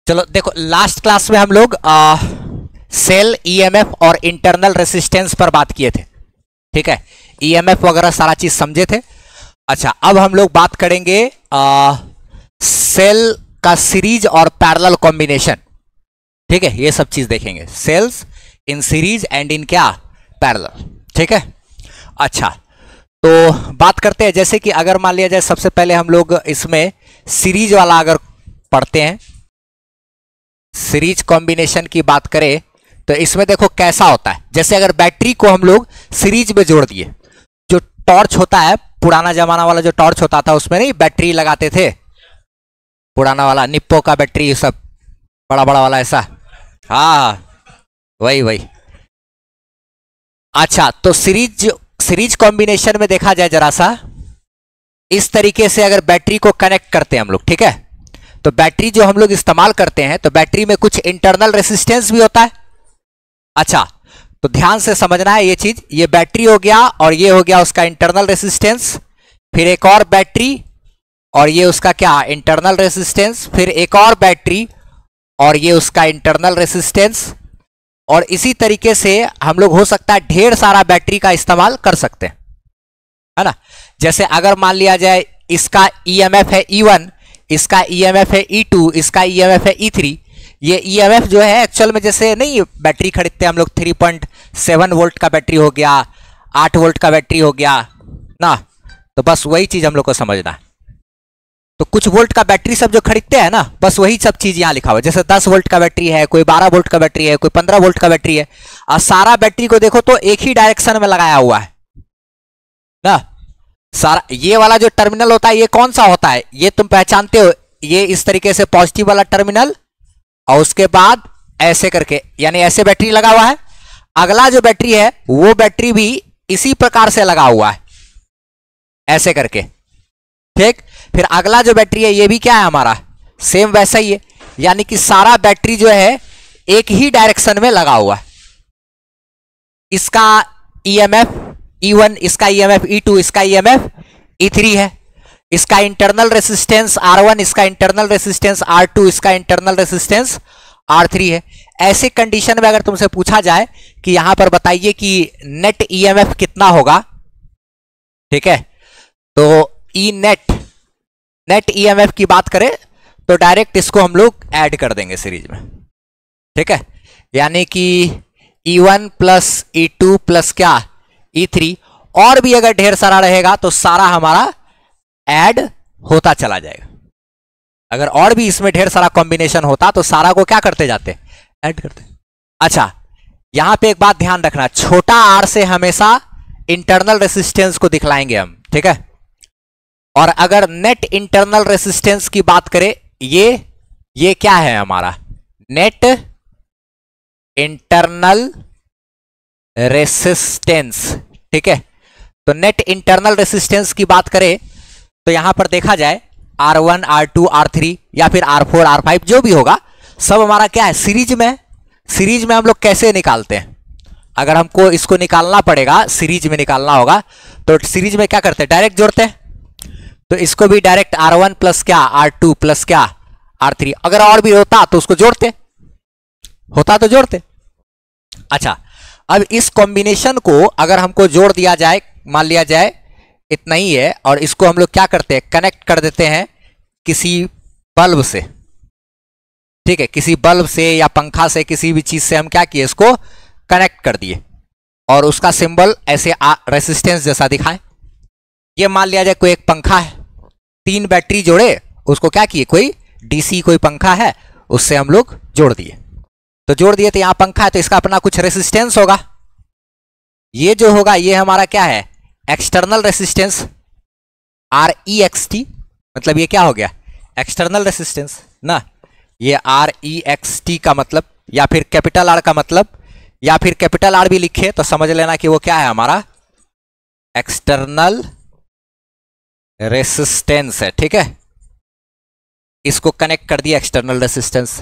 चलो देखो, last class में हम लोग सेल ईएमएफ और इंटरनल रेसिस्टेंस पर बात किए थे। ठीक है, ईएमएफ वगैरह सारा चीज समझे थे। अच्छा, अब हम लोग बात करेंगे सेल का सीरीज और पैरेलल कॉम्बिनेशन। ठीक है, ये सब चीज देखेंगे, cells in series and in क्या, पैरेलल। ठीक है, अच्छा तो बात करते हैं, जैसे कि अगर मान लिया जाए सबसे पहले हम लोग इसमें सीरीज वाला अगर पढ़ते हैं, सीरीज कॉम्बिनेशन की बात करें तो इसमें देखो कैसा होता है। जैसे अगर बैटरी को हम लोग सीरीज में जोड़ दिए, जो टॉर्च होता है, पुराना जमाना वाला जो टॉर्च होता था उसमें नहीं बैटरी लगाते थे, पुराना वाला निप्पो का बैटरी, सब बड़ा बड़ा वाला ऐसा, हाँ वही वही। अच्छा, तो सीरीज कॉम्बिनेशन में देखा जाए जरा सा, इस तरीके से अगर बैटरी को कनेक्ट करते हैं हम लोग, ठीक है, तो बैटरी जो हम लोग इस्तेमाल करते हैं तो बैटरी में कुछ इंटरनल रेसिस्टेंस भी होता है। अच्छा, तो ध्यान से समझना है ये चीज, ये बैटरी हो गया और ये हो गया उसका इंटरनल रेसिस्टेंस, फिर एक और बैटरी और ये उसका क्या, इंटरनल रेसिस्टेंस, फिर एक और बैटरी और ये उसका इंटरनल रेसिस्टेंस। और इसी तरीके से हम लोग हो सकता है ढेर सारा बैटरी का इस्तेमाल कर सकते हैं, है ना। जैसे अगर मान लिया जाए इसका ईएमएफ है E1, इसका ईएमएफ है E2, इसका ईएमएफ है E3। ये ईएमएफ जो है एक्चुअल में, जैसे नहीं बैटरी खरीदते हैं हम लोग, 3.7 वोल्ट का बैटरी हो गया, 8 वोल्ट का बैटरी हो गया ना, तो बस वही चीज हम लोग को समझना है। तो कुछ वोल्ट का बैटरी सब जो खरीदते हैं ना, बस वही सब चीज यहाँ लिखा हुआ है। जैसे 10 वोल्ट का बैटरी है, कोई 12 वोल्ट का बैटरी है, कोई 15 वोल्ट का बैटरी है, और सारा बैटरी को देखो तो एक ही डायरेक्शन में लगाया हुआ है ना। सारा ये वाला जो टर्मिनल होता है ये कौन सा होता है, ये तुम पहचानते हो, ये इस तरीके से पॉजिटिव वाला टर्मिनल, और उसके बाद ऐसे करके, यानी ऐसे बैटरी लगा हुआ है। अगला जो बैटरी है वो बैटरी भी इसी प्रकार से लगा हुआ है, ऐसे करके। ठीक, फिर अगला जो बैटरी है ये भी क्या है हमारा, सेम वैसा ही है, यानी कि सारा बैटरी जो है एक ही डायरेक्शन में लगा हुआ है। इसका ईएमएफ E1, इसका ईएमएफ E2, इसका ईएमएफ E3 है, इसका इंटरनल रेसिस्टेंस R1, इसका इंटरनल रेसिस्टेंस R2, इसका इंटरनल रेसिस्टेंस R3 है। ऐसे कंडीशन में अगर तुमसे पूछा जाए कि यहां पर बताइए कि नेट ईएमएफ कितना होगा, ठीक है, तो ई नेट ईएमएफ की बात करें तो डायरेक्ट इसको हम लोग ऐड कर देंगे सीरीज में। ठीक है, यानी कि E1 प्लस E2 प्लस क्या, E3, और भी अगर ढेर सारा रहेगा तो सारा हमारा ऐड होता चला जाएगा। अगर और भी इसमें ढेर सारा कॉम्बिनेशन होता तो सारा को क्या करते जाते, ऐड करते। अच्छा, यहां पे एक बात ध्यान रखना, छोटा r से हमेशा इंटरनल रेसिस्टेंस को दिखलाएंगे हम, ठीक है। और अगर नेट इंटरनल रेसिस्टेंस की बात करें, ये क्या है हमारा, नेट इंटरनल रेसिस्टेंस। ठीक है, तो नेट इंटरनल रेसिस्टेंस की बात करें तो यहां पर देखा जाए R1, R2, R3 या फिर R4, R5 जो भी होगा, सब हमारा क्या है, सीरीज में। सीरीज में हम लोग कैसे निकालते हैं, अगर हमको इसको निकालना पड़ेगा, सीरीज में निकालना होगा, तो सीरीज में क्या करते हैं, डायरेक्ट जोड़ते हैं। तो इसको भी डायरेक्ट R1 प्लस क्या, R2 प्लस क्या, R3। अगर और भी होता तो उसको जोड़ते, होता तो जोड़ते। अच्छा, अब इस कॉम्बिनेशन को अगर हमको जोड़ दिया जाए, मान लिया जाए इतना ही है, और इसको हम लोग क्या करते हैं, कनेक्ट कर देते हैं किसी बल्ब से। ठीक है, किसी बल्ब से या पंखा से, किसी भी चीज से हम क्या किए, इसको कनेक्ट कर दिए, और उसका सिंबल ऐसे रेसिस्टेंस जैसा दिखाए। ये मान लिया जाए कोई एक पंखा है, 3 बैटरी जोड़े, उसको क्या किए, कोई डीसी कोई पंखा है, उससे हम लोग जोड़ दिए। तो जोड़ दिए तो यहां पंखा है तो इसका अपना कुछ रेसिस्टेंस होगा, ये जो होगा ये हमारा क्या है, एक्सटर्नल रेसिस्टेंस, REXT, मतलब ये क्या हो गया, एक्सटर्नल रेसिस्टेंस ना। ये REXT का मतलब, या फिर कैपिटल R का मतलब, या फिर कैपिटल R भी लिखे तो समझ लेना कि वो क्या है हमारा, एक्सटर्नल रेसिस्टेंस है। ठीक है, इसको कनेक्ट कर दिया एक्सटर्नल रेसिस्टेंस,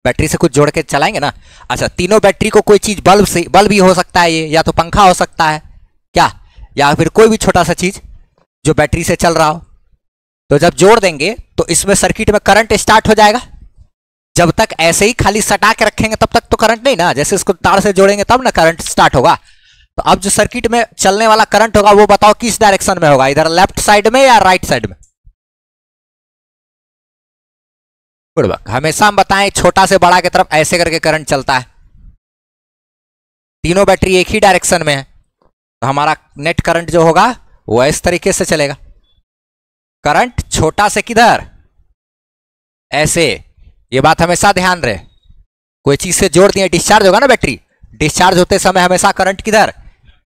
बैटरी से कुछ जोड़ के चलाएंगे ना। अच्छा, तीनों बैटरी को कोई चीज, बल्ब से, बल्ब भी हो सकता है ये, या तो पंखा हो सकता है क्या, या फिर कोई भी छोटा सा चीज जो बैटरी से चल रहा हो, तो जब जोड़ देंगे तो इसमें सर्किट में करंट स्टार्ट हो जाएगा। जब तक ऐसे ही खाली सटा के रखेंगे तब तक तो करंट नहीं ना, जैसे इसको तार से जोड़ेंगे तब ना करंट स्टार्ट होगा। तो अब जो सर्किट में चलने वाला करंट होगा वो बताओ किस डायरेक्शन में होगा, इधर लेफ्ट साइड में या राइट साइड में? हमेशा हम बताएं छोटा से बड़ा की तरफ ऐसे करके करंट चलता है। तीनों बैटरी एक ही डायरेक्शन में है तो हमारा नेट करंट जो होगा वो इस तरीके से चलेगा। करंट छोटा से किधर, ऐसे, ये बात हमेशा ध्यान रहे। कोई चीज से जोड़ दिए डिस्चार्ज होगा ना बैटरी, डिस्चार्ज होते समय हमेशा करंट किधर,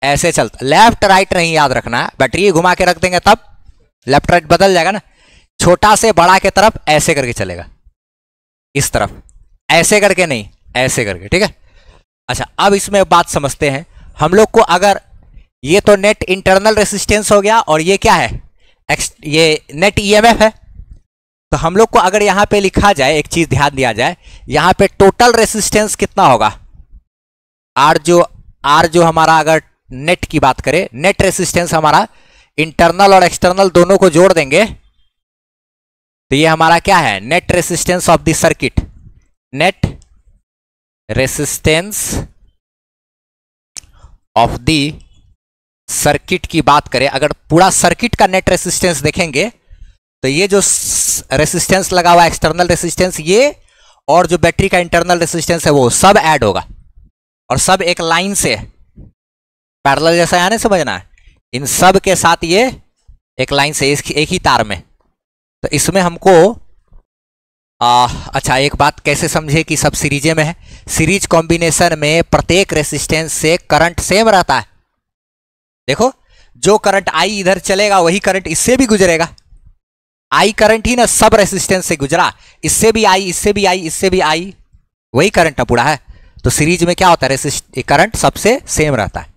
ऐसे चलता, लेफ्ट राइट नहीं याद रखना है। बैटरी घुमा के रख देंगे तब लेफ्ट राइट बदल जाएगा ना। छोटा से बड़ा के तरफ ऐसे करके चलेगा, इस तरफ ऐसे करके नहीं, ऐसे करके, ठीक है। अच्छा अब इसमें बात समझते हैं हम लोग को। अगर ये तो नेट इंटरनल रेसिस्टेंस हो गया और ये क्या है, ये नेट ईएमएफ है। तो हम लोग को अगर यहां पे लिखा जाए, एक चीज ध्यान दिया जाए, यहां पे टोटल रेसिस्टेंस कितना होगा, आर जो हमारा, अगर नेट की बात करें, नेट रेसिस्टेंस हमारा इंटरनल और एक्सटर्नल दोनों को जोड़ देंगे तो ये हमारा क्या है, net resistance of the circuit. Net resistance of the circuit की बात करें, अगर पूरा सर्किट का नेट रेसिस्टेंस देखेंगे तो ये जो रेसिस्टेंस लगा हुआ एक्सटर्नल रेसिस्टेंस, ये और जो बैटरी का इंटरनल रेसिस्टेंस है वो सब ऐड होगा और सब एक लाइन से पैरेलल जैसा, यानी समझना है, इन सब के साथ ये एक लाइन से, एक ही तार में। तो इसमें हमको अच्छा एक बात कैसे समझे कि सब सीरीजे में है। सीरीज कॉम्बिनेशन में प्रत्येक रेसिस्टेंस से करंट सेम रहता है। देखो जो करंट आई इधर चलेगा वही करंट इससे भी गुजरेगा। आई करंट ही ना सब रेसिस्टेंस से गुजरा, इससे भी आई, इससे भी आई, इससे भी आई, वही करंट पूरा है। तो सीरीज में क्या होता है, करंट सबसे सेम रहता है।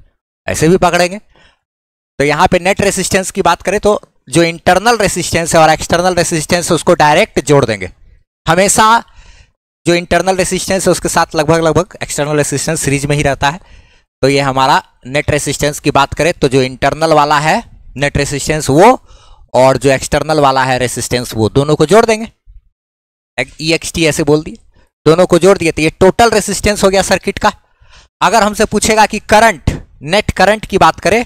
ऐसे भी पकड़ेंगे तो यहां पे नेट रेसिस्टेंस की बात करें तो जो इंटरनल रेसिस्टेंस है और एक्सटर्नल रेसिस्टेंस है उसको डायरेक्ट जोड़ देंगे। हमेशा जो इंटरनल रेसिस्टेंस है उसके साथ लगभग एक्सटर्नल रेसिस्टेंस सीरीज में ही रहता है। तो ये हमारा नेट रेसिस्टेंस की बात करें तो जो इंटरनल वाला है नेट रेसिस्टेंस वो, और जो एक्सटर्नल वाला है रेसिस्टेंस वो, दोनों को जोड़ देंगे। EXT ऐसे बोल दिए, दोनों को जोड़ दिए तो ये टोटल रेसिस्टेंस हो गया सर्किट का। अगर हमसे पूछेगा कि करंट, नेट करंट की बात करें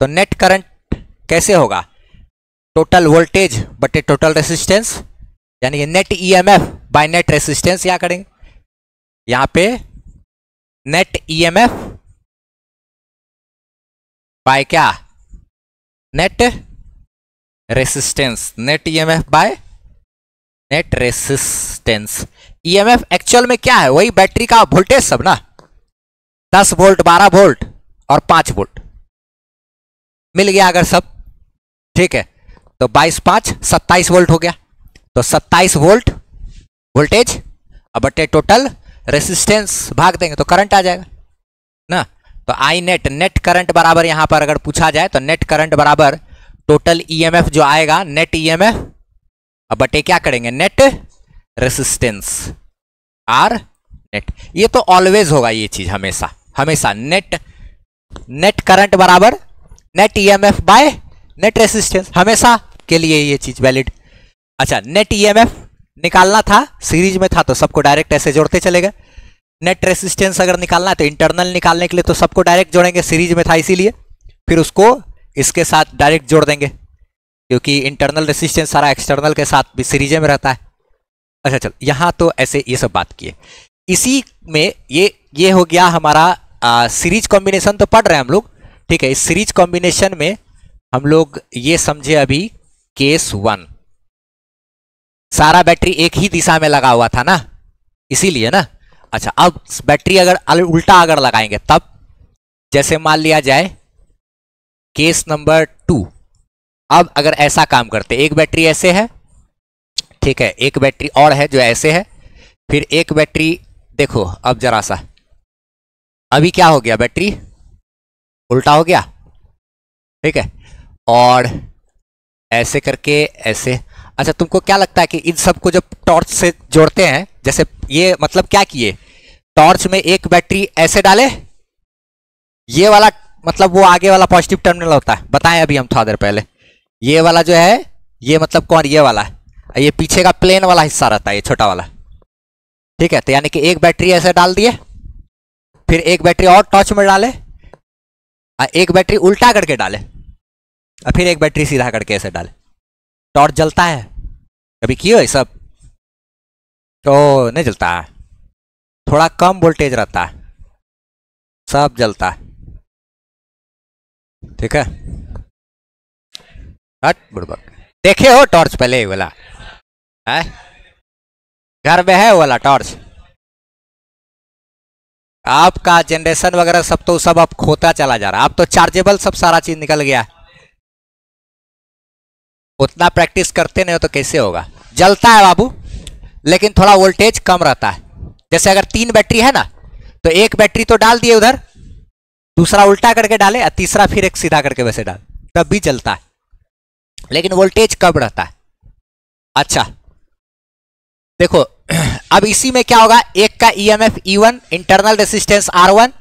तो नेट करंट कैसे होगा, टोटल वोल्टेज बटे टोटल रेसिस्टेंस, यानी ये net EMF by net resistance. क्या करेंगे यहां पे, नेट EMF बाय क्या, net resistance, net EMF by net resistance. EMF actual में क्या है, वही बैटरी का वोल्टेज सब ना, 10 वोल्ट, 12 वोल्ट और 5 वोल्ट मिल गया अगर सब, ठीक है, तो 22 5 27 वोल्ट हो गया। तो 27 वोल्ट वोल्टेज अब बटे टोटल रेसिस्टेंस भाग देंगे तो करंट आ जाएगा ना। तो आई नेट, नेट करंट बराबर, यहां पर अगर पूछा जाए तो नेट करंट बराबर टोटल EMF जो आएगा, नेट EMF अब बटे क्या करेंगे, नेट रेसिस्टेंस आर नेट। ये तो ऑलवेज होगा ये चीज, हमेशा हमेशा नेट करंट बराबर net EMF by net resistance, हमेशा के लिए ये चीज वैलिड। अच्छा नेट EMF निकालना था, सीरीज में था तो सबको डायरेक्ट ऐसे जोड़ते चले गए। नेट रेसिस्टेंस अगर निकालना है तो इंटरनल निकालने के लिए तो सबको डायरेक्ट जोड़ेंगे, सीरीज में था इसीलिए। फिर उसको इसके साथ डायरेक्ट जोड़ देंगे क्योंकि इंटरनल रेसिस्टेंस सारा एक्सटर्नल के साथ भी सीरीज में रहता है। अच्छा चलो यहां तो ऐसे ये सब बात किए। इसी में ये हो गया हमारा सीरीज कॉम्बिनेशन तो पढ़ रहे हैं हम लोग, ठीक है। इस सीरीज कॉम्बिनेशन में हम लोग ये समझे अभी केस 1, सारा बैटरी एक ही दिशा में लगा हुआ था ना, इसीलिए ना। अच्छा अब बैटरी अगर उल्टा अगर लगाएंगे तब, जैसे मान लिया जाए केस नंबर 2, अब अगर ऐसा काम करते, एक बैटरी ऐसे है, ठीक है, एक बैटरी और है जो ऐसे है, फिर एक बैटरी देखो, अब जरा सा अभी क्या हो गया, बैटरी उल्टा हो गया, ठीक है, और ऐसे करके ऐसे। अच्छा तुमको क्या लगता है कि इन सबको जब टॉर्च से जोड़ते हैं, जैसे ये मतलब क्या किए, टॉर्च में एक बैटरी ऐसे डाले, ये वाला मतलब वो आगे वाला पॉजिटिव टर्मिनल होता है, बताएं अभी हम थोड़ा देर पहले। ये वाला जो है ये मतलब कौन, ये वाला, ये पीछे का प्लेन वाला हिस्सा रहता है, ये छोटा वाला, ठीक है, तो यानी कि एक बैटरी ऐसे डाल दिए, फिर एक बैटरी और टॉर्च में डाले, एक बैटरी उल्टा करके डाले, और फिर एक बैटरी सीधा करके ऐसे डाले, टॉर्च जलता है? कभी किए ये सब? तो नहीं जलता है, थोड़ा कम वोल्टेज रहता है, सब जलता है। ठीक है, हट बुड़बक, देखे हो टॉर्च पहले ही वाला है? घर में है वाला टॉर्च? आपका जनरेशन वगैरह सब तो सब अब खोता चला जा रहा है, अब तो चार्जेबल सब सारा चीज निकल गया। उतना प्रैक्टिस करते नहीं हो तो कैसे होगा? जलता है बाबू, लेकिन थोड़ा वोल्टेज कम रहता है। जैसे अगर 3 बैटरी है ना, तो एक बैटरी तो डाल दिए उधर, दूसरा उल्टा करके डाले, और तीसरा फिर एक सीधा करके वैसे डाल, तब भी जलता है, लेकिन वोल्टेज कम रहता है। अच्छा देखो, अब इसी में क्या होगा, एक का EMF E1 internal resistance R1,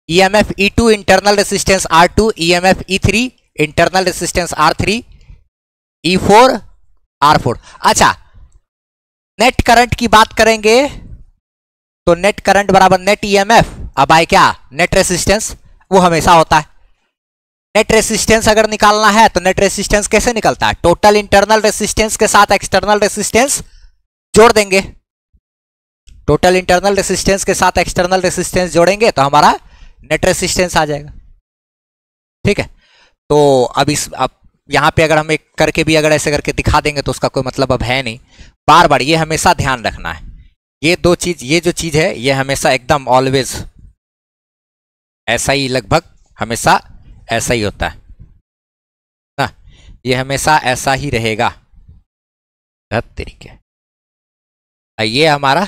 EMF E2 internal resistance R2, EMF E3 internal resistance R3, E4 R4। अच्छा, नेट करंट की बात करेंगे तो नेट करंट बराबर नेट ईएमएफ अब आए क्या, नेट रेसिस्टेंस, वो हमेशा होता है। नेट रेसिस्टेंस अगर निकालना है तो नेट रेसिस्टेंस कैसे निकलता है, टोटल इंटरनल रेसिस्टेंस के साथ एक्सटर्नल रेसिस्टेंस जोड़ देंगे। टोटल इंटरनल रेसिस्टेंस के साथ एक्सटर्नल रेसिस्टेंस जोड़ेंगे तो हमारा नेट रेसिस्टेंस आ जाएगा। ठीक है, तो अब यहां पे अगर हम एक करके भी अगर ऐसे करके दिखा देंगे तो उसका कोई मतलब अब है नहीं। बार बार ये हमेशा ध्यान रखना है, ये दो चीज, ये जो चीज है ये हमेशा एकदम ऑलवेज ऐसा ही, लगभग हमेशा ऐसा ही होता है ना, ये हमेशा ऐसा ही रहेगा। तरीके ये हमारा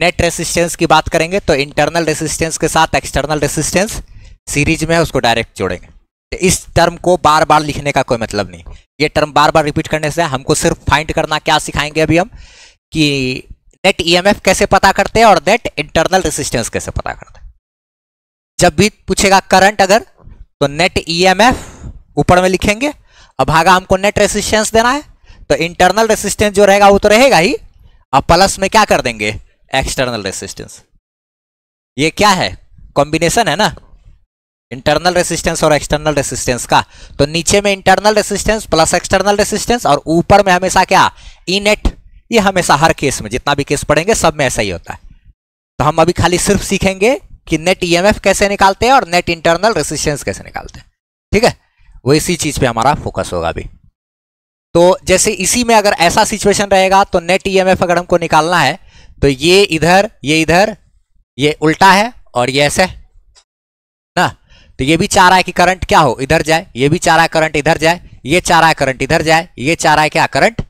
नेट रेसिस्टेंस की बात करेंगे तो इंटरनल रेसिस्टेंस के साथ एक्सटर्नल रेसिस्टेंस सीरीज में है, उसको डायरेक्ट जोड़ेंगे। इस टर्म को बार बार लिखने का कोई मतलब नहीं, ये टर्म बार बार रिपीट करने से हमको सिर्फ फाइंड करना क्या सिखाएंगे अभी हम, कि नेट ईएमएफ कैसे पता करते हैं और नेट इंटरनल रेसिस्टेंस कैसे पता करते हैं। जब भी पूछेगा करंट अगर, तो नेट ईएमएफ ऊपर में लिखेंगे, अब भागा हमको नेट रेसिस्टेंस देना है तो इंटरनल रेसिस्टेंस जो रहेगा वो तो रहेगा ही, अब प्लस में क्या कर देंगे, एक्सटर्नल रेसिस्टेंस। ये क्या है, कॉम्बिनेशन है ना, इंटरनल रेसिस्टेंस और एक्सटर्नल रेसिस्टेंस का। तो नीचे में internal resistance plus external resistance, और ऊपर में हमेशा क्या, ई नेट। ये हमेशा हर केस में, जितना भी केस पढ़ेंगे सब में ऐसा ही होता है। तो हम अभी खाली सिर्फ सीखेंगे कि नेट ईएमएफ कैसे निकालते हैं और नेट इंटरनल रेसिस्टेंस कैसे निकालते हैं। ठीक है, वो इसी चीज पे हमारा फोकस होगा अभी। तो जैसे इसी में अगर ऐसा सिचुएशन रहेगा तो नेट ईएमएफ अगर हमको निकालना है तो ये इधर, ये उल्टा है और ये ऐसे ना, तो ये भी चाह रहा है कि करंट क्या हो, इधर जाए, ये भी चाह रहा है करंट इधर जाए, ये चाह रहा है करंट इधर जाए, ये चाह रहा है क्या, करंट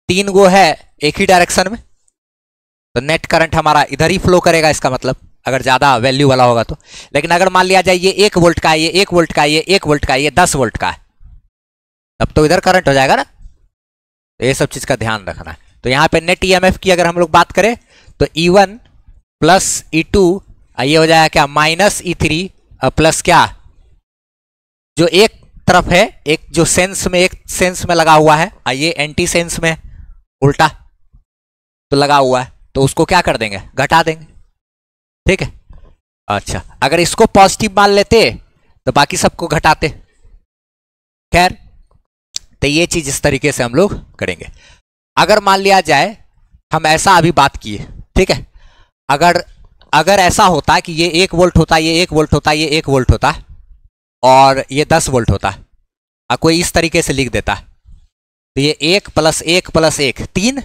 3 गो है एक ही डायरेक्शन में, तो नेट करंट हमारा इधर ही फ्लो करेगा, इसका मतलब अगर ज्यादा वैल्यू वाला होगा तो। लेकिन अगर मान लिया जाए ये 1 वोल्ट का है, ये 1 वोल्ट का है, ये 1 वोल्ट का है, ये 10 वोल्ट का है, तब तो इधर करंट हो जाएगा ना। तो ये सब चीज का ध्यान रखना है। तो यहाँ पे नेट ईएमएफ की अगर हम लोग बात करें तो E1 प्लस E2, ये हो जाएगा क्या, माइनस E3 प्लस क्या, जो एक तरफ है, एक जो सेंस में, एक सेंस में लगा हुआ है, ये एंटी सेंस में उल्टा तो लगा हुआ है, तो उसको क्या कर देंगे, घटा देंगे। ठीक है, अच्छा अगर इसको पॉजिटिव मान लेते तो बाकी सबको घटाते। खैर, तो ये चीज इस तरीके से हम लोग करेंगे। अगर मान लिया जाए हम ऐसा अभी बात किए, ठीक है, अगर ऐसा होता कि ये 1 वोल्ट होता, ये 1 वोल्ट होता, ये 1 वोल्ट होता और ये 10 वोल्ट होता, कोई इस तरीके से लिख देता, तो ये 1 प्लस 1 प्लस 1 3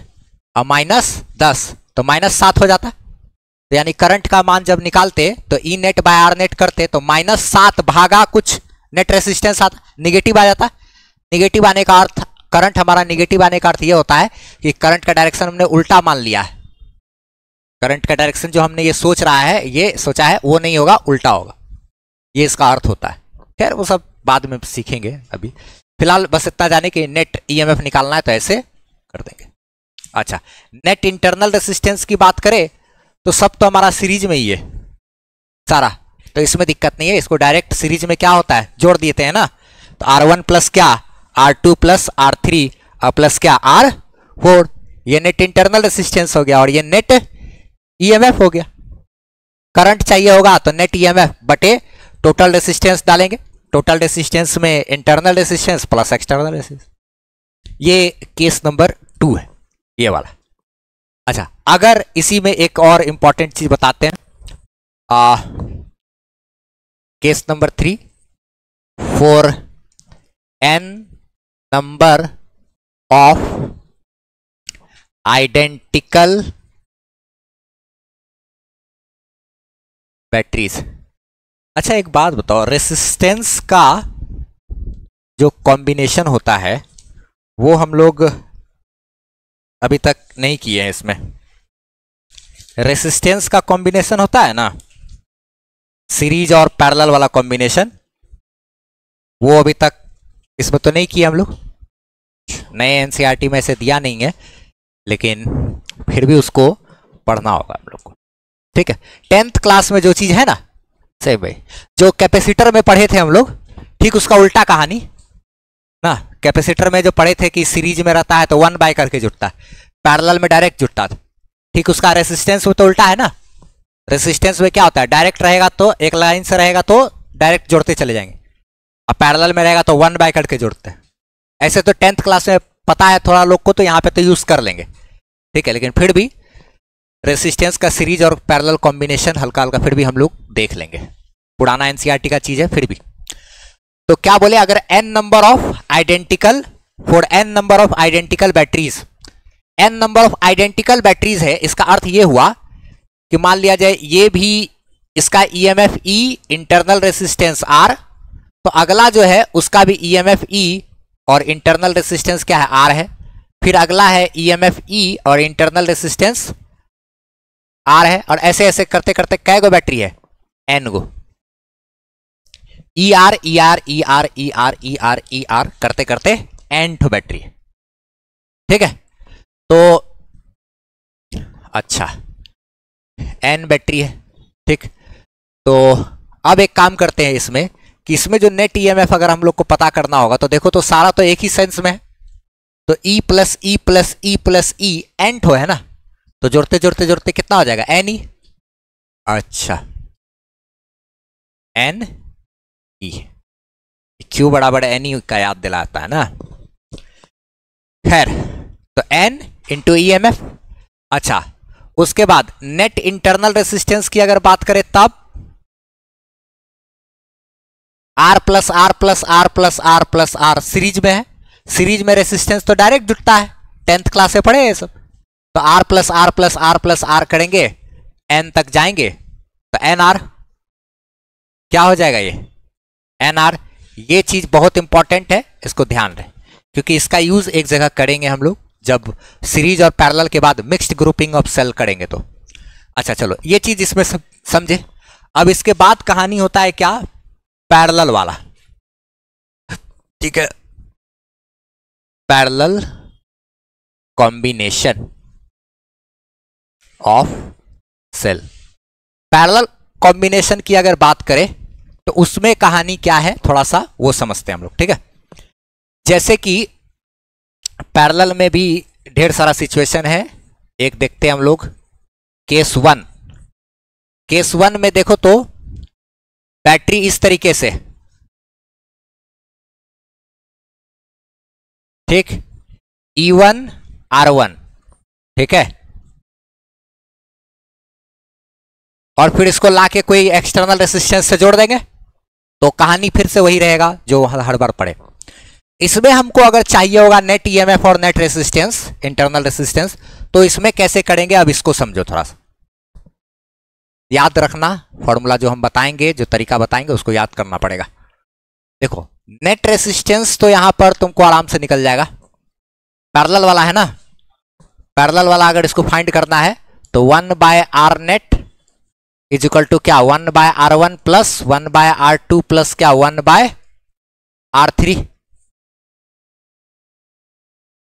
और माइनस 10 तो माइनस 7 हो जाता। तो यानी करंट का मान जब निकालते तो E net bye R net करते तो -7 भागा कुछ नेट रेसिस्टेंस आता, निगेटिव आ जाता। निगेटिव आने का अर्थ, करंट हमारा निगेटिव आने का अर्थ ये होता है कि करंट का डायरेक्शन हमने उल्टा मान लिया है। करंट का डायरेक्शन जो हमने ये सोच रहा है, ये सोचा है, वो नहीं होगा, उल्टा होगा, ये इसका अर्थ होता है। खैर वो सब बाद में सीखेंगे, अभी फिलहाल बस इतना जाने कि नेट ईएमएफ निकालना है तो ऐसे कर देंगे। अच्छा, नेट इंटरनल रेसिस्टेंस की बात करें तो सब तो हमारा सीरीज में ही है सारा, तो इसमें दिक्कत नहीं है। इसको डायरेक्ट सीरीज में क्या होता है, जोड़ देते हैं ना, तो R1 प्लस क्या, R2 प्लस R3 प्लस क्या, R4। ये नेट इंटरनल रेसिस्टेंस हो गया और ये नेट ईएमएफ हो गया। करंट चाहिए होगा तो नेट ईएमएफ बटे टोटल रेसिस्टेंस डालेंगे। टोटल रेसिस्टेंस में internal resistance plus external resistance. ये केस नंबर 2 है, ये वाला। अच्छा, अगर इसी में एक और इंपॉर्टेंट चीज बताते हैं, case number 3, for n number of identical batteries. अच्छा एक बात बताओ, रेसिस्टेंस का जो कॉम्बिनेशन होता है वो हम लोग अभी तक नहीं किए हैं। इसमें रेसिस्टेंस का कॉम्बिनेशन होता है ना, सीरीज और पैरेलल वाला कॉम्बिनेशन, वो अभी तक इसमें तो नहीं किया हम लोग। नए एनसीईआरटी में ऐसे दिया नहीं है, लेकिन फिर भी उसको पढ़ना होगा हम लोग को, ठीक है। 10th क्लास में जो चीज है ना, सही भाई, जो कैपेसिटर में पढ़े थे हम लोग, ठीक उसका उल्टा कहानी ना। कैपेसिटर में जो पढ़े थे कि सीरीज में रहता है तो 1 बाय करके जुड़ता है, पैरेलल में डायरेक्ट जुड़ता था, ठीक। उसका रेसिस्टेंस वो तो उल्टा है ना। रेसिस्टेंस में क्या होता है, डायरेक्ट रहेगा तो एक लाइन से रहेगा तो डायरेक्ट जोड़ते चले जाएंगे, अब पैरेलल में रहेगा तो 1 बाय करके जोड़ते हैं। ऐसे तो 10th क्लास में पता है थोड़ा लोग को, तो यहाँ पे तो यूज कर लेंगे, ठीक है। लेकिन फिर भी रेसिस्टेंस का सीरीज और पैरेलल कॉम्बिनेशन हल्का हल्का फिर भी हम लोग देख लेंगे, पुराना एनसीईआरटी का चीज है फिर भी। तो क्या बोले, अगर n number of identical, for n number of identical batteries, n number of identical batteries है, इसका अर्थ ये हुआ कि मान लिया जाए ये भी इसका EMF E, internal resistance R, तो अगला जो है उसका भी ईएमएफ E और इंटरनल रेसिस्टेंस क्या है, R है। फिर अगला है ईएमएफ E और इंटरनल रेसिस्टेंस R है, और ऐसे ऐसे करते करते कै गो बैटरी है, n गो। ER ER ER ER ER ER करते करते n ठो बैटरी है, ठीक है। तो अच्छा n बैटरी है, ठीक। तो अब एक काम करते हैं इसमें कि इसमें जो नेट ईएमएफ अगर हम लोग को पता करना होगा तो देखो, तो सारा तो एक ही सेंस में है, तो E plus E plus E plus E n ठो है ना, तो जोड़ते जोड़ते जोड़ते कितना हो जाएगा, n E। अच्छा n E, क्यू बराबर n E का याद दिलाता है ना। खैर, तो n into E M F. अच्छा, उसके बाद नेट इंटरनल रेसिस्टेंस की अगर बात करें तब R plus R plus R plus R plus R series में है। सीरीज में रेसिस्टेंस तो डायरेक्ट जुड़ता है, 10th क्लास से पढ़े ये सब। तो R plus R plus R plus R करेंगे, n तक जाएंगे तो NR क्या हो जाएगा, ये NR। ये चीज बहुत इंपॉर्टेंट है, इसको ध्यान रहे, क्योंकि इसका यूज एक जगह करेंगे हम लोग जब सीरीज और पैरेलल के बाद मिक्स्ड ग्रुपिंग ऑफ सेल करेंगे तो। अच्छा चलो, ये चीज इसमें समझे। अब इसके बाद कहानी होता है क्या, पैरेलल वाला, ठीक है। Parallel combination of cell. Parallel combination की अगर बात करें तो उसमें कहानी क्या है, थोड़ा सा वो समझते हैं हम लोग, ठीक है। जैसे कि पैरेलल में भी ढेर सारा सिचुएशन है, एक देखते हैं हम लोग। केस 1, केस 1 में देखो तो बैटरी इस तरीके से, ठीक, E1 R1, ठीक है। और फिर इसको लाके कोई एक्सटर्नल रेसिस्टेंस से जोड़ देंगे तो कहानी फिर से वही रहेगा जो हर बार पड़े। इसमें हमको अगर चाहिए होगा नेट ईएमएफ और नेट रेसिस्टेंस, इंटरनल रेसिस्टेंस, तो इसमें कैसे करेंगे अब इसको समझो, थोड़ा सा याद रखना। फॉर्मूला जो हम बताएंगे, जो तरीका बताएंगे, उसको याद करना पड़ेगा। देखो, नेट रेसिस्टेंस तो यहां पर तुमको आराम से निकल जाएगा, पैरेलल वाला है ना। पैरेलल वाला अगर इसको फाइंड करना है तो 1 by R net is equal to क्या, 1 by R1 plus 1 by R2 plus क्या, 1 बाय R3।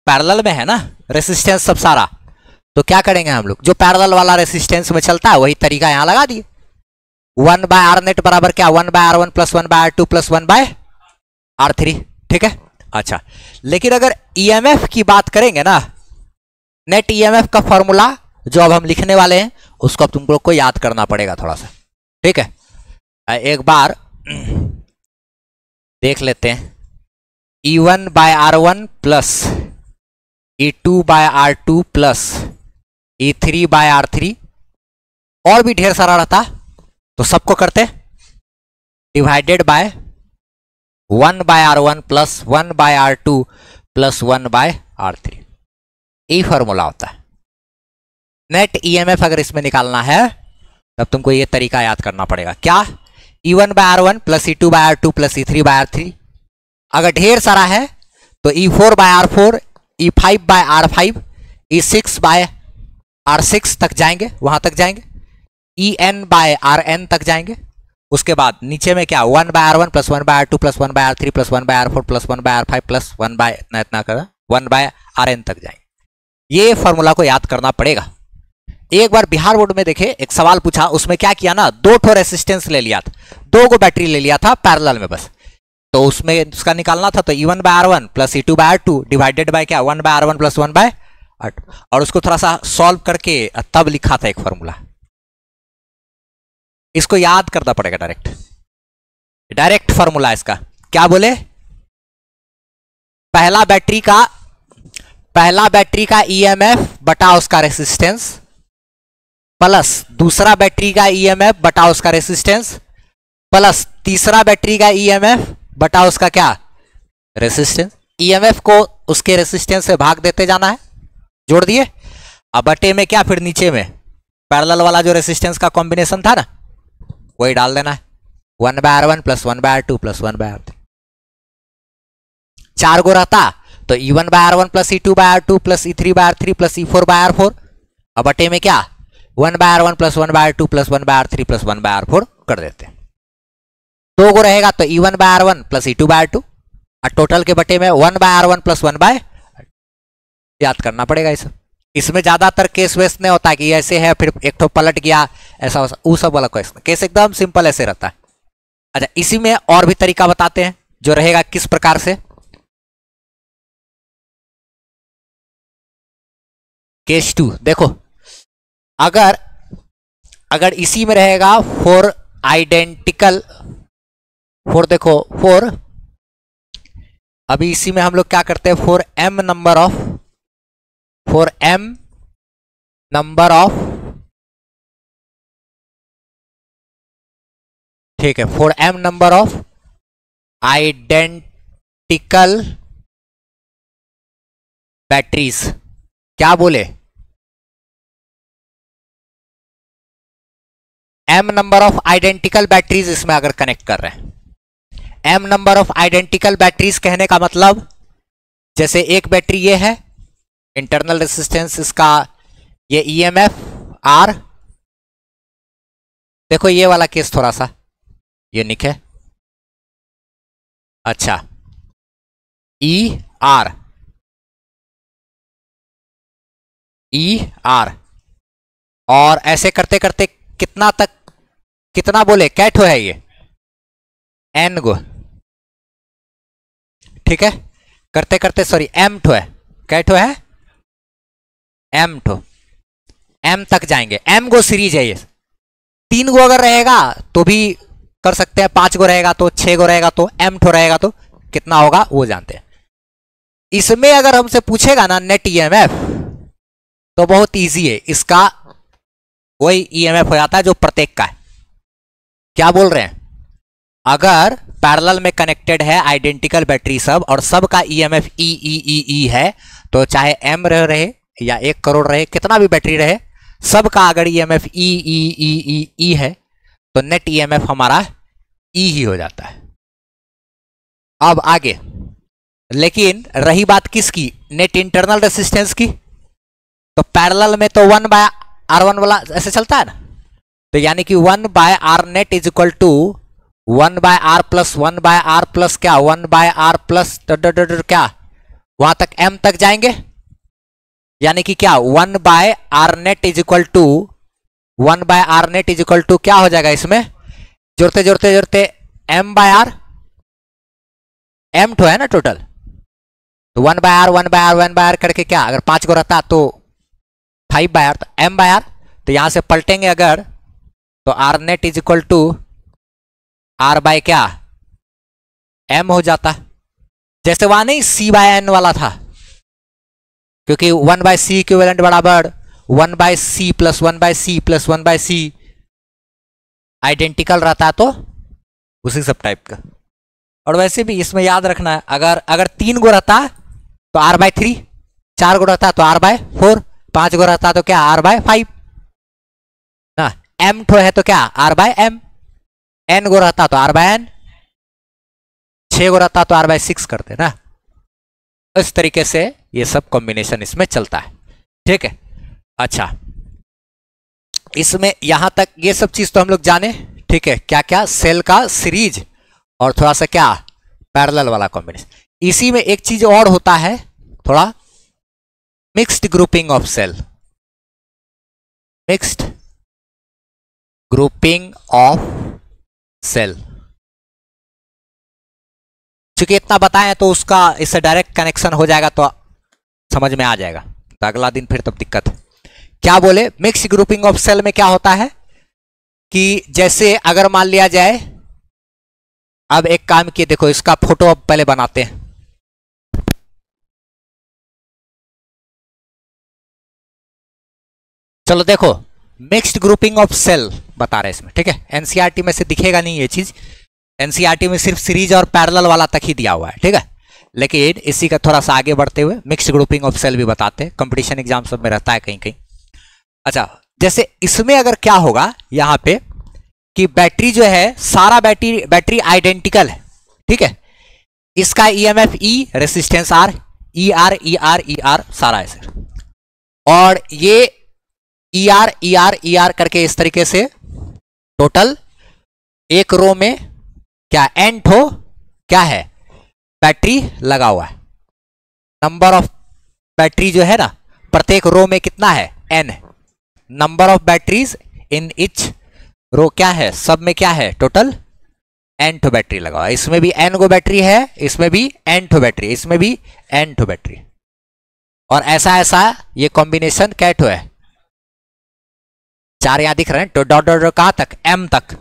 पैरेलल में है ना रेसिस्टेंस सब सारा, तो क्या करेंगे हम लोग, जो पैरेलल वाला रेसिस्टेंस में चलता है वही तरीका यहां लगा दिए। 1 बाय आर नेट बराबर क्या, 1 by R1 plus 1 by R2 plus 1 by R3, ठीक है। अच्छा, लेकिन अगर ईएमएफ की बात करेंगे ना, नेट ईएमएफ का फॉर्मूला जो अब हम लिखने वाले हैं उसको अब तुम लोग को याद करना पड़ेगा थोड़ा सा, ठीक है। एक बार देख लेते हैं। E1 by R1 plus E2 by R2 plus E3 by R3, और भी ढेर सारा रहता तो सबको करते divided by 1 by R1 plus 1 by R2 plus 1 by R3। यही फॉर्मूला होता है। नेट ईएमएफ अगर इसमें निकालना है तब तुमको ये तरीका याद करना पड़ेगा। क्या? E1 by R1 plus E2 by R2 plus E3 by R3। अगर ढेर सारा है तो E4 by R4, E5 bye R5, E6 bye R6 तक जाएंगे, वहां तक जाएंगे। En बाय Rn तक जाएंगे। उसके बाद नीचे में क्या? 1 by R1 plus 1 by R2 plus 1 by R3 plus 1 by R4 plus 1 by R5 plus 1 by इतना कर 1 बाय Rn तक जाएंगे। ये फॉर्मूला को याद करना पड़ेगा। एक बार बिहार बोर्ड में देखे एक सवाल पूछा, उसमें क्या किया ना, 2 ठो रेसिस्टेंस ले लिया था, 2 को बैटरी ले लिया था पैरेलल में बस। तो उसमें उसका निकालना था तो E1 by R1 plus E2 by R2 divided by क्या? 1 by R1 plus 1 by R2, और उसको थोड़ा सा सॉल्व करके तब लिखा था एक फॉर्मूला। इसको याद करना पड़ेगा, डायरेक्ट फॉर्मूला इसका। क्या बोले? पहला बैटरी का ईएमएफ बटा उसका रेसिस्टेंस प्लस दूसरा बैटरी का ईएमएफ बटा उसका रेसिस्टेंस प्लस तीसरा बैटरी का ईएमएफ बटा उसका क्या? रेसिस्टेंस। ईएमएफ को उसके रेसिस्टेंस से भाग देते जाना है, जोड़ दिए। अब बटे में क्या? फिर नीचे में पैरेलल वाला जो रेसिस्टेंस का कॉम्बिनेशन था ना, वही डाल देना है। 1 by R1 plus 1 by R2 plus 1 by R3। 4 गो रहता तो E1 by R1 plus E2 by R2 plus E3 by R3 plus E4 by R4। अब बटे में क्या? 1 by R1 plus 1 by R2 plus 1 by R3 plus 1 by R4 कर देते हैं। 2 गो रहेगा तो E1 by R1 plus E2 by R2, और टोटल के बटे में 1 बाय R1 प्लस 1 बाय, याद करना पड़ेगा इसे। इसमें ज्यादातर केस वेस्ट नहीं होता कि ऐसे है फिर एक ठो पलट गया, ऐसा वो सब वाला केस एकदम सिंपल ऐसे रहता है। अच्छा, इसी में और भी तरीका बताते हैं जो रहेगा किस प्रकार से। केस 2 देखो, अगर इसी में रहेगा 4 आइडेंटिकल, 4 देखो 4, अभी इसी में हम लोग क्या करते हैं, 4m नंबर ऑफ, ठीक है, 4m number of identical batteries. क्या बोले? m number of identical batteries इसमें अगर कनेक्ट कर रहे हैं, m number of identical batteries कहने का मतलब, जैसे एक बैटरी ये है, इंटरनल रेसिस्टेंस इसका ये ईएमएफ R, देखो ये वाला केस थोड़ा सा यूनिक है। अच्छा, ER और ऐसे करते करते कितना बोले, कैट हो है ये N गो, ठीक है, करते करते सॉरी M ठो है, कैट हो है M ठो, M तक जाएंगे। M गो सीरीज है ये। 3 गो अगर रहेगा तो भी कर सकते हैं, 5 गो रहेगा तो, 6 गो रहेगा तो, M ठो रहेगा तो कितना होगा वो जानते हैं। इसमें अगर हमसे पूछेगा ना नेट ईएमएफ तो बहुत इजी है, इसका वही ईएमएफ हो जाता है जो प्रत्येक का है। क्या बोल रहे हैं? अगर पैरेलल में कनेक्टेड है आइडेंटिकल बैटरी सब और सब का ईएमएफ ई है, तो चाहे M रहे या 1 करोड़ रहे, कितना भी बैटरी रहे, सब का अगर ईएमएफ ई है तो नेट ईएमएफ हमारा ई ही हो जाता है। अब आगे, लेकिन रही बात किसकी? नेट इंटरनल रेसिस्टेंस की, तो पैरेलल में तो 1 बाय R1 वाला ऐसे चलता है ना, तो यानी कि 1 by R net is equal to 1 by R plus 1 by R plus क्या 1 बाय R प्लस क्या, वहां तक M तक जाएंगे, यानी कि क्या 1 by R net is equal to 1 by R net is equal to क्या हो जाएगा, इसमें जोड़ते जोड़ते जोड़ते M बाय R, M ठो है ना टोटल, तो 1 by R 1 by R 1 by R करके क्या, अगर 5 को रहता तो 5 बाय आर, तो एम बाय आर, तो यहां से पलटेंगे अगर तो R net is equal to R by क्या, एम हो जाता। जैसे वहां नहीं सी बाय एन वाला था, क्योंकि 1 बाय सी इक्विवेलेंट बराबर 1 by C plus 1 by C plus 1 by C identical रहता है, तो उसी सब टाइप का। और वैसे भी इसमें याद रखना है, अगर 3 गो रहता तो आर बाय 3, 4 गो रहता तो आर बाय 4, 5 गो रहता तो क्या आर बाय 5 ना, एम ठो है तो क्या आर बाय एम, एन गो रहता तो आर बाय एन, 6 गो रहता तो आर बाय 6 करते ना। इस तरीके से ये सब कॉम्बिनेशन इसमें चलता है, ठीक है। अच्छा, इसमें यहां तक ये सब चीज तो हम लोग जाने, ठीक है, क्या क्या सेल का सीरीज और थोड़ा सा क्या पैरेलल वाला कॉम्बिनेशन। इसी में एक चीज और होता है थोड़ा, mixed grouping of cell, mixed grouping of cell. चूंकि इतना बताएं तो उसका इससे डायरेक्ट कनेक्शन हो जाएगा तो समझ में आ जाएगा, तो अगला दिन फिर तब दिक्कत है। क्या बोले, मिक्स ग्रुपिंग ऑफ सेल में क्या होता है कि जैसे अगर मान लिया जाए, अब एक काम किए, देखो इसका फोटो अब पहले बनाते हैं। चलो देखो, मिक्स्ड ग्रुपिंग ऑफ सेल बता रहे हैं इसमें, ठीक है। एनसीईआरटी में से दिखेगा नहीं ये चीज, एनसीईआरटी में सिर्फ सीरीज और पैरेलल वाला तक ही दिया हुआ है, ठीक है। लेकिन इसी का थोड़ा सा आगे बढ़ते हुए मिक्स्ड ग्रुपिंग ऑफ सेल भी बताते हैं, कंपटीशन एग्जाम सब में रहता है कहीं कहीं। अच्छा, जैसे इसमें अगर क्या होगा यहां पे कि बैटरी जो है, सारा बैटरी आइडेंटिकल है, ठीक है। इसका EMF E, resistance R, E R E R E R सारा है सर, और ये E R E R E R करके इस तरीके से टोटल एक रो में क्या एन ठो क्या है बैटरी लगा हुआ है। नंबर ऑफ बैटरी जो है ना प्रत्येक रो में कितना है, N. Number of batteries in each row क्या है, सब में क्या है टोटल एन ठो बैटरी लगा हुआ है। इसमें भी एन गो बैटरी है, इसमें भी एन ठो बैटरी, इसमें भी एन ठो बैटरी, और ऐसा ऐसा ये कॉम्बिनेशन कै ठो है, 4 यहां दिख रहे हैं, तो डॉट डॉट कहां तक, एम तक,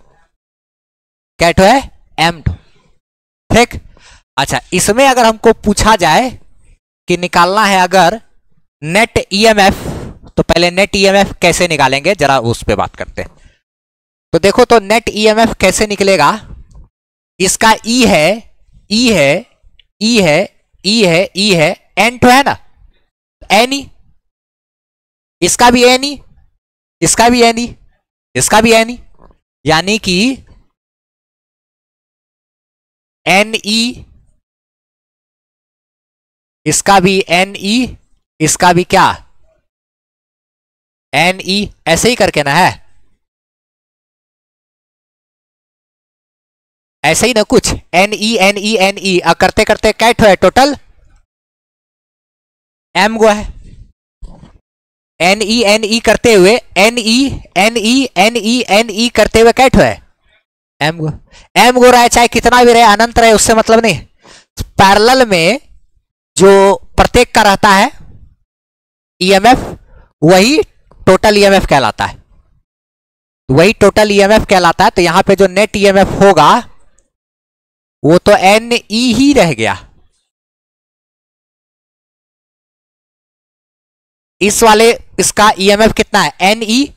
कै ठो है, एम ठो, ठीक। अच्छा, इसमें अगर हमको पूछा जाए कि निकालना है अगर नेट ईएमएफ, तो पहले नेट ईएमएफ कैसे निकालेंगे जरा उस पे बात करते हैं। तो देखो, तो नेट ईएमएफ कैसे निकलेगा, इसका ई है, ई है, ई है, ई है, ई है, एन तो है ना, एन ई, इसका भी एन ई, इसका भी एन ई, इसका भी एन ई, यानी कि एन ई, इसका भी एन ई, इसका भी क्या एन ई, ऐसे ही करके ना है, ऐसे ही ना कुछ, N E N E N E करते करते कैट है टोटल एम गो है, एन ई करते हुए N E N E N E N E करते हुए कैट है एम गो, एम गो रहा चाहे कितना भी रहे, अनंत रहे, उससे मतलब नहीं। पैरेलल में जो प्रत्येक का रहता है ईएमएफ, वही टोटल ईएमएफ कहलाता है, वही टोटल ईएमएफ कहलाता है। तो यहां पे जो नेट ईएमएफ होगा वो तो एन ई ही रह गया। इस वाले इसका ईएमएफ कितना है, एन ई,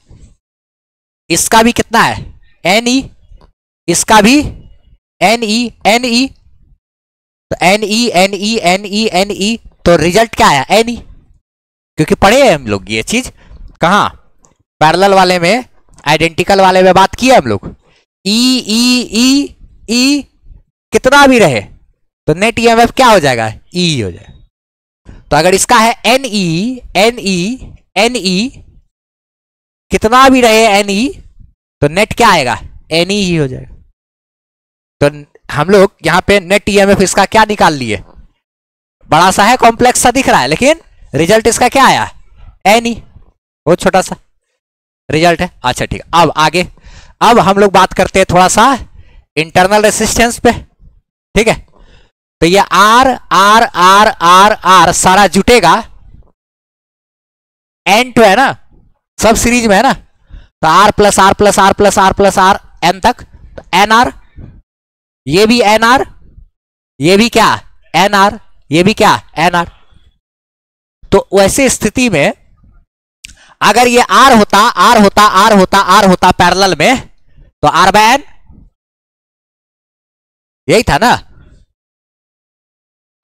इसका भी कितना है एन ई, इसका भी एन ई एन ई, तो N E N E N E N E, तो रिजल्ट क्या आया एन ई, क्योंकि पढ़े हैं हम लोग ये चीज कहां, पैरेलल वाले में, आइडेंटिकल वाले में बात किया हम लोग। ई ई ई ई कितना भी रहे तो नेट ईएमएफ क्या हो जाएगा, ई हो जाएगा। तो अगर इसका है N E N E N E, कितना भी रहे एन ई, तो नेट क्या आएगा, एन ई ही हो जाएगा। तो हम लोग यहां पे नेट ईएमएफ इसका क्या निकाल लिए, बड़ा सा है, कॉम्प्लेक्स सा दिख रहा है, लेकिन रिजल्ट इसका क्या आया, एन ई, बहुत छोटा सा रिजल्ट है। अच्छा ठीक है, अब आगे, अब हम लोग बात करते हैं थोड़ा सा इंटरनल रेसिस्टेंस पे, ठीक है। तो ये R R R R R सारा जुटेगा एन टू है ना, सब सीरीज में है ना, तो R plus R plus R plus R plus R N तक, तो एन आर, ये भी एन आर, ये भी क्या एन आर, ये भी क्या एन आर। तो वैसे स्थिति में अगर ये आर होता आर होता आर होता आर होता पैरेलल में, तो आर बाय एन, यही था ना।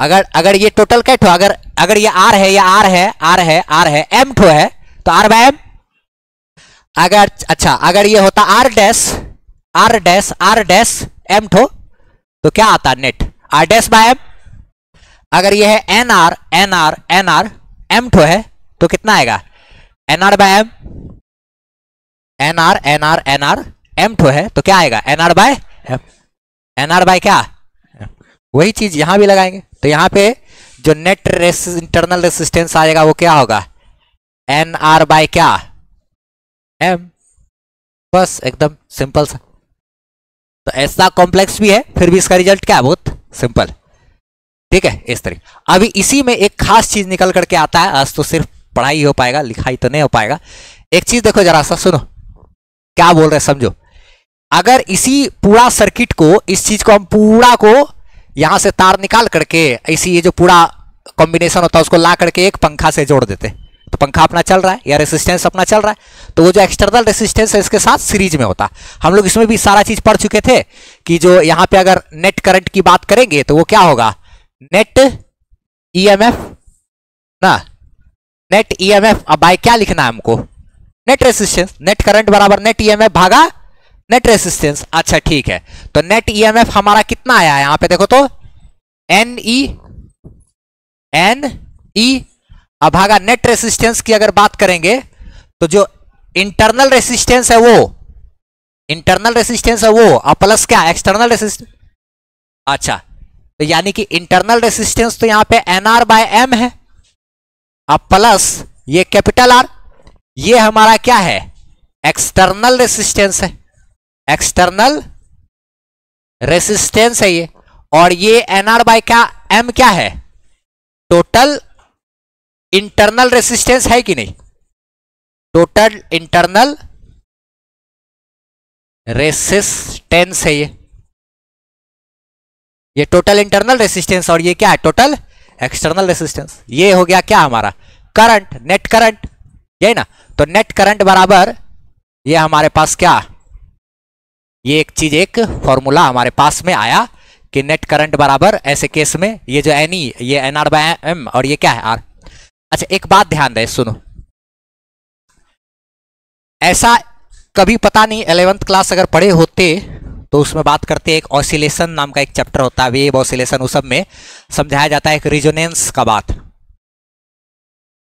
अगर ये टोटल कैट हो, अगर ये आर है, ये आर है, आर है, आर है, एम ठो है, तो आर बाय एम। अगर अच्छा अगर ये होता R dash R dash R dash M ठो, तो क्या आता net R dash by M. अगर ये है N R N R N R M ठो है, तो कितना आएगा N R by M. N R N R N R M ठो है, तो क्या आएगा N R by M. N R by क्या, वही चीज यहां भी लगाएंगे, तो यहां पे जो नेट इंटरनल रेसिस्टेंस आएगा वो क्या होगा एन आर बाय क्या एम। बस एकदम सिंपल सा। तो ऐसा कॉम्प्लेक्स भी है, फिर भी इसका रिजल्ट क्या है बहुत सिंपल। ठीक है, इस तरीके। अभी इसी में एक खास चीज निकल करके आता है, आज तो सिर्फ पढ़ाई हो पाएगा, लिखाई तो नहीं हो पाएगा। एक चीज देखो जरा सा, सुनो क्या बोल रहे समझो। अगर इसी पूरा सर्किट को, इस चीज को हम पूरा को यहां से तार निकाल करके इसी ये जो पूरा कॉम्बिनेशन होता है उसको ला करके एक पंखा से जोड़ देते, तो पंखा अपना चल रहा है या रेसिस्टेंस अपना चल रहा है, तो वो जो एक्सटर्नल रेसिस्टेंस है इसके साथ सीरीज में होता। हम लोग इसमें भी सारा चीज पढ़ चुके थे कि जो यहां पे अगर नेट करंट की बात करेंगे तो वो क्या होगा नेट ईएमएफ ना, नेट ईएमएफ। अब बाय क्या लिखना है हमको नेट रेसिस्टेंस। नेट करंट बराबर नेट ईएमएफ भागा नेट रेसिस्टेंस। अच्छा ठीक है, तो नेट ईएमएफ हमारा कितना आया है यहां पे देखो तो एन ई अब भागा नेट रेसिस्टेंस की अगर बात करेंगे तो जो इंटरनल रेसिस्टेंस है वो और प्लस क्या एक्सटर्नल रेसिस्टेंस। अच्छा तो यानी कि इंटरनल रेसिस्टेंस तो यहां पे एन आर बाय एम है, अब प्लस ये कैपिटल आर, ये हमारा क्या है एक्सटर्नल रेसिस्टेंस है, एक्सटर्नल रेसिस्टेंस है ये। और ये एन आर बाय क्या एम क्या है टोटल इंटरनल रेसिस्टेंस है कि नहीं, टोटल इंटरनल रेसिस्टेंस है ये टोटल इंटरनल रेसिस्टेंस, और ये क्या है टोटल एक्सटर्नल रेसिस्टेंस। ये हो गया क्या हमारा करंट, नेट करंट, यही ना। तो नेट करंट बराबर ये हमारे पास क्या, ये एक चीज एक फॉर्मूला हमारे पास में आया कि नेट करंट बराबर ऐसे केस में ये जो एन ई ये एन आर बाय एम और ये क्या है आर। अच्छा एक बात ध्यान दे सुनो, ऐसा कभी पता नहीं 11th क्लास अगर पढ़े होते तो उसमें बात करते एक ऑसिलेशन नाम का एक चैप्टर होता है, वेव ऑसिलेशन, उस सब में समझाया जाता है एक रिजोनेंस का बात।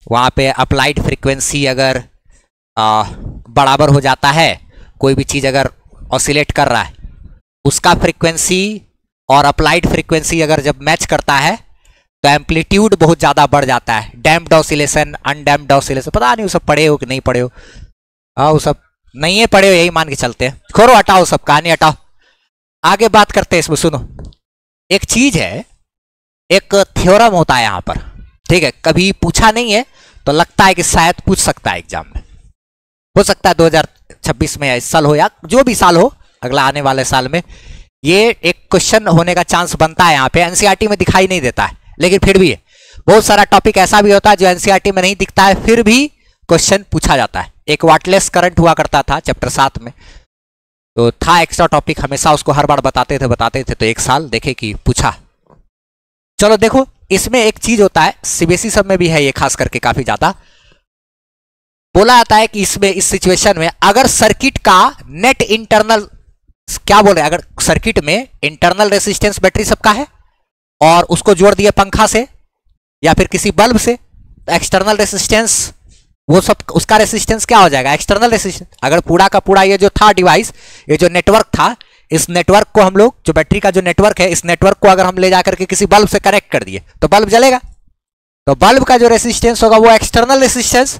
वहां पे अप्लाइड फ्रीक्वेंसी अगर बराबर हो जाता है, कोई भी चीज अगर ऑसिलेट कर रहा है उसका फ्रीक्वेंसी और अप्लाइड फ्रीक्वेंसी अगर जब मैच करता है तो एम्पलीट्यूड बहुत ज्यादा बढ़ जाता है। डैम्प्ड ऑसिलेशन, अनडैम्प्ड ऑसिलेशन, पता नहीं वो सब पढ़े हो कि नहीं पढ़े हो। हाँ वो सब नहीं है पढ़े हो, यही मान के चलते हैं, छोड़ो हटाओ सब कहानी हटाओ, आगे बात करते हैं इसमें। सुनो एक चीज है, एक थ्योरम होता है यहां पर, ठीक है, कभी पूछा नहीं है तो लगता है कि शायद पूछ सकता है एग्जाम में, हो सकता है 2026 में या इस साल हो या जो भी साल हो अगला आने वाले साल में ये एक क्वेश्चन होने का चांस बनता है। यहाँ पे एनसीईआरटी में दिखाई नहीं देता है लेकिन फिर भी है, बहुत सारा टॉपिक ऐसा भी होता है जो एनसीईआरटी में नहीं दिखता है फिर भी क्वेश्चन पूछा जाता है। एक वाटलेस करंट हुआ करता था चैप्टर 7 में, तो था एक्स्ट्रा टॉपिक, हमेशा उसको हर बार बताते थे तो एक साल देखे कि पूछा। चलो देखो इसमें एक चीज होता है, सीबीएसई सब में भी है ये, खास करके काफी ज्यादा बोला जाता है कि इसमें इस सिचुएशन में अगर सर्किट का नेट इंटरनल क्या बोल रहे हैं, अगर सर्किट में इंटरनल रेसिस्टेंस बैटरी सबका है और उसको जोड़ दिए पंखा से या फिर किसी बल्ब से, तो एक्सटर्नल रेसिस्टेंस वो सब उसका रेसिस्टेंस क्या हो जाएगा एक्सटर्नल रेसिस्टेंस। अगर पूरा का पूरा ये जो था डिवाइस, ये जो नेटवर्क था, इस नेटवर्क को हम लोग जो बैटरी का जो नेटवर्क है, इस नेटवर्क को अगर हम ले जाकर के किसी बल्ब से कनेक्ट कर दिए तो बल्ब जलेगा, तो बल्ब का जो रेसिस्टेंस होगा वो एक्सटर्नल रेसिस्टेंस,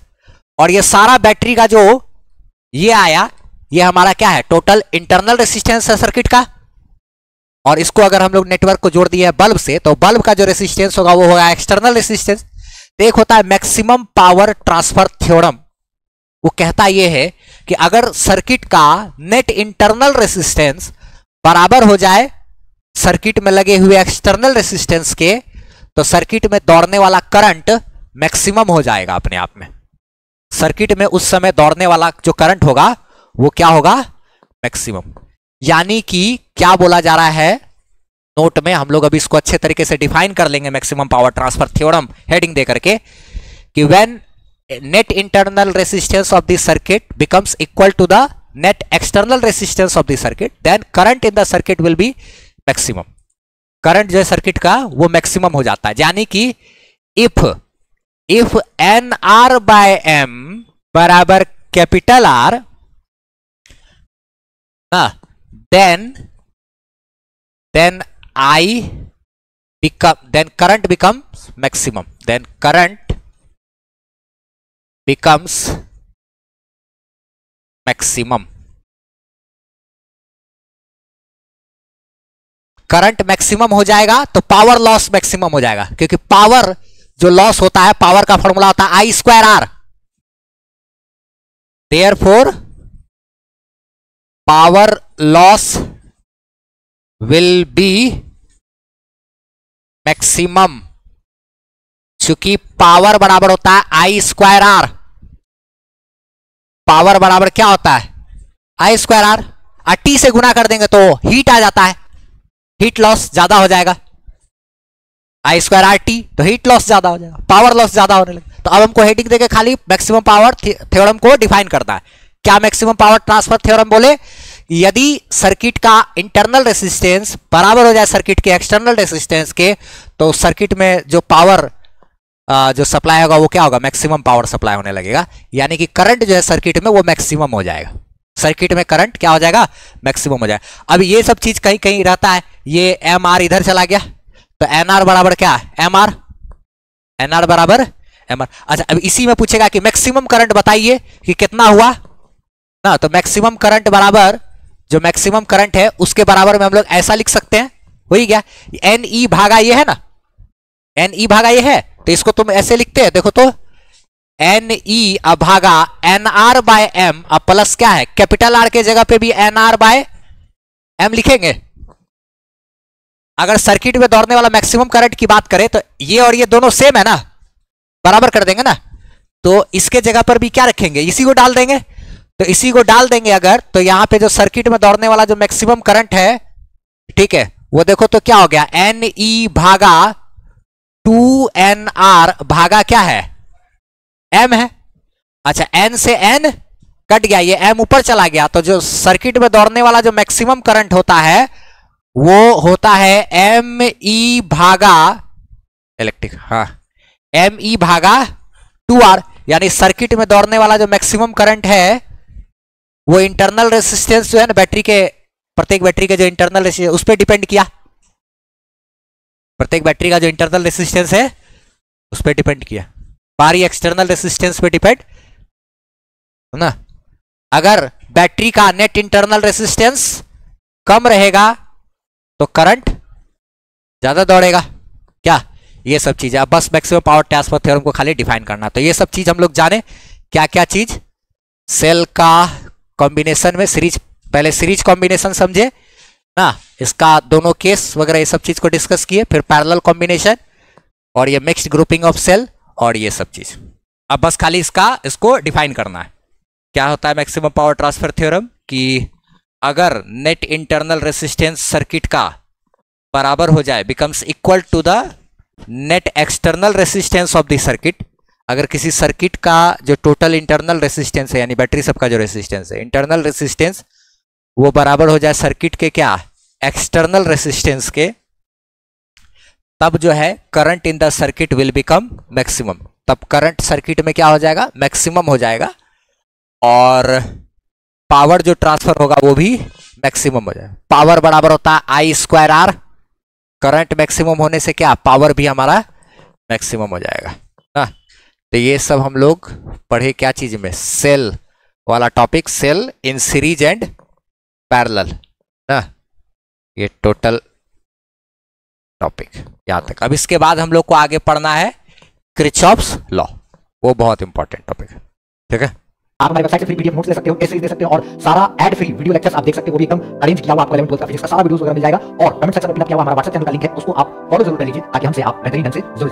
और ये सारा बैटरी का जो ये आया ये हमारा क्या है टोटल इंटरनल रेसिस्टेंस है सर्किट का। और इसको अगर हम लोग नेटवर्क को जोड़ दिए बल्ब से तो बल्ब का जो रेसिस्टेंस होगा वो होगा एक्सटर्नल रेसिस्टेंस। तो एक होता है मैक्सिमम पावर ट्रांसफर थ्योरम। वो कहता यह है कि अगर सर्किट का नेट इंटरनल रेसिस्टेंस बराबर हो जाए सर्किट में लगे हुए एक्सटर्नल रेसिस्टेंस के, तो सर्किट में दौड़ने वाला करंट मैक्सिमम हो जाएगा अपने आप में। सर्किट में उस समय दौड़ने वाला जो करंट होगा वो क्या होगा, मैक्सिमम। यानी कि क्या बोला जा रहा है नोट में, हम लोग अभी इसको अच्छे तरीके से डिफाइन कर लेंगे maximum power transfer theorem heading दे करके, कि when net internal resistance of the circuit becomes equal to the net external resistance of the circuit, then current in the circuit will be maximum. Current जो है circuit का वो maximum हो जाता है। यानी कि if N R by M बराबर capital R, then current becomes maximum. Then current becomes maximum. Current maximum हो जाएगा तो पावर लॉस मैक्सिमम हो जाएगा, क्योंकि पावर जो लॉस होता है, पावर का फॉर्मूला होता है I square R. Therefore power loss will be maximum, चूंकि पावर बराबर होता है आई स्क्वायर आर। पावर बराबर क्या होता है, आई स्क्वायर आर। टी से गुना कर देंगे तो हीट आ जाता है, हीट लॉस ज्यादा हो जाएगा। आई स्क्वायर आर टी, तो हीट लॉस ज्यादा हो जाएगा, पावर लॉस ज्यादा होने लगे। तो अब हमको हेडिंग देके खाली मैक्सिमम पावर थ्योरम को डिफाइन करना है। क्या मैक्सिमम पावर ट्रांसफर थ्योरम बोले, यदि सर्किट का इंटरनल रेसिस्टेंस बराबर हो जाए सर्किट के एक्सटर्नल रेसिस्टेंस के, तो सर्किट में जो पावर जो सप्लाई होगा वो क्या होगा, मैक्सिमम पावर सप्लाई होने लगेगा। यानी कि करंट जो है सर्किट में वो मैक्सिमम हो जाएगा। सर्किट में करंट क्या हो जाएगा, मैक्सिमम हो जाएगा। अब ये सब चीज कहीं कहीं रहता है, ये एम आर इधर चला गया, तो एन आर बराबर क्या है, एम आर। एन आर बराबर एम आर। अच्छा, अब इसी में पूछेगा कि मैक्सिमम करंट बताइए कि कितना हुआ ना, तो मैक्सिमम करंट बराबर, जो मैक्सिमम करंट है उसके बराबर में हम लोग ऐसा लिख सकते हैं, हो ही गया, एन ई भागा ये है ना, एन ई भागा ये है, तो इसको तुम ऐसे लिखते हैं, देखो तो एन ई भागा एन आर बाय एम, अब प्लस क्या है, कैपिटल आर के जगह पे भी एन आर बाय एम लिखेंगे। अगर सर्किट में दौड़ने वाला मैक्सिमम करंट की बात करें तो ये और ये दोनों सेम है ना, बराबर कर देंगे ना, तो इसके जगह पर भी क्या रखेंगे, इसी को डाल देंगे। तो इसी को डाल देंगे अगर, तो यहां पे जो सर्किट में दौड़ने वाला जो मैक्सिमम करंट है, ठीक है, वो देखो तो क्या हो गया, एन ई भागा 2NR भागा क्या है, M है। अच्छा, N से N कट गया, ये M ऊपर चला गया, तो जो सर्किट में दौड़ने वाला जो मैक्सिमम करंट होता है वो होता है ME भागा इलेक्ट्रिक, हाँ, ME भागा 2R। यानी सर्किट में दौड़ने वाला जो मैक्सिमम करंट है वो इंटरनल रेसिस्टेंस जो है ना, बैटरी के, प्रत्येक बैटरी के जो इंटरनल रेसिस्टेंस उस पर डिपेंड किया, प्रत्येक बैटरी का जो इंटरनल रेसिस्टेंस है उस पर डिपेंड किया, बाहरी एक्सटर्नल रेसिस्टेंस पे डिपेंड ना। अगर बैटरी का नेट इंटरनल रेसिस्टेंस कम रहेगा तो करंट ज्यादा दौड़ेगा, क्या, ये सब चीजें। अब बस मैक्सिमम पावर ट्रांसफर थ्योरम को खाली डिफाइन करना, तो ये सब चीज हम लोग जाने, क्या क्या चीज, सेल का कॉम्बिनेशन में सीरीज, पहले सीरीज कॉम्बिनेशन समझे ना, इसका दोनों केस वगैरह ये सब चीज को डिस्कस किए, फिर पैरेलल कॉम्बिनेशन और ये मिक्स्ड ग्रुपिंग ऑफ सेल और ये सब चीज। अब बस खाली इसको डिफाइन करना है, क्या होता है मैक्सिमम पावर ट्रांसफर थ्योरम, कि अगर नेट इंटरनल रेसिस्टेंस सर्किट का बराबर हो जाए, becomes equal to the net external resistance of the circuit, अगर किसी सर्किट का जो टोटल इंटरनल रेसिस्टेंस है, यानी बैटरी सबका जो रेसिस्टेंस है, इंटरनल रेसिस्टेंस वो बराबर हो जाए सर्किट के क्या, एक्सटर्नल रेसिस्टेंस के, तब जो है current in the circuit will become maximum. तब करंट सर्किट में क्या हो जाएगा, मैक्सिमम हो जाएगा, और पावर जो ट्रांसफर होगा वो भी मैक्सिमम हो जाएगा। पावर बराबर होता है I square are, current maximum होने से क्या, पावर भी हमारा मैक्सिमम हो जाएगा ना। तो ये सब हम लोग पढ़े क्या चीज में, सेल वाला topic, cell in series and parallel ना, ये टोटल टॉपिक यहाँ तक। अब इसके बाद हम लोग को आगे पढ़ना है किरचॉफ्स लॉ, वो बहुत इंपॉर्टेंट टॉपिक है, ठीक है। आप हमारी वेबसाइट से फ्री पीडीएफ नोट्स ले सकते हो, टेस्ट सीरीज दे सकते हो और सारा एड फ्री वीडियो लेक्चर्स आप देख सकते हो, वो भी एकदम अरेंज किया हुआ आपको 11 12 का फिजिक्स का सारा वीडियोस वगैरह मिल जाएगा। और कमेंट सेक्शन में पिन किया हुआ हमारा व्हाट्सएप चैनल का लिंक है, उसको आप फॉलो जरूर कर लीजिए ताकि हमसे आप बेहतरीन ढंग से जुड़